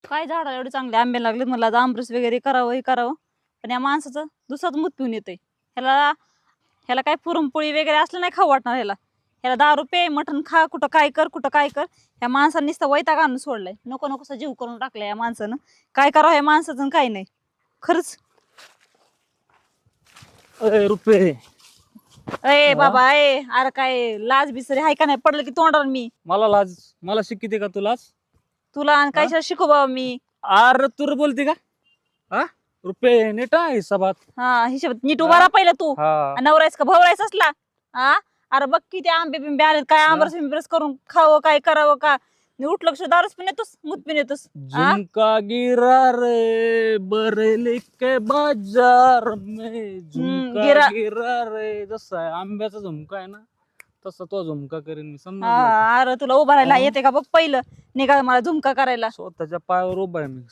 काय झाडाला एवढे चांगले आंबे लागले, मला आज आमरस वगैरे करावं हे करावं, पण या माणसाचं दुसराच मूत पिऊन येतंय. ह्याला ह्याला काय पुरणपोळी वगैरे असलं नाही खाऊ वाटणार ह्याला. ह्याला दारू पे, मटण खा, कुठं काय कर कुठं काय कर. ह्या माणसाने नुसतं वैताग आणून सोडलाय. नको नकोसा जीव करून टाकलाय या माणसानं. काय करावं या माणसाचं काय नाही खरंच. अरे रुपये ए बाबा ए, अरे काय लाज बिसरी हाय का नाही, पडलं की तोंडावर मी. मला लाज, मला शिकिते का तुलाच? तुला आणि काय शिकू बाबा मी. अरे तू बोलते का? हा रुपये नीट आहे हिसाबात. हा हिशोब नीट उभा राहा पहिला तू. हा नवरायस का भवरायस असला? हा अरे बघ किती आंबे बिंबे आलेत, काय आंबरस बिंबरस करून खावं काय करावं का. उठलं लक्ष दारूच पिऊन येतोस, मूत पिऊन येतोस. झुमका गिरा रे बरेली के बाजार में, झुमका गिरा. गिरा रे. जसा आहे आंब्याचा झुमका आहे ना, तसा तो झुमका करीन मी, समजलं का? अरे तुला उभा राहायला येते का बघ पहिलं. निघा मला झुमका करायला. स्वतःच्या पायावर उभा आहे मी.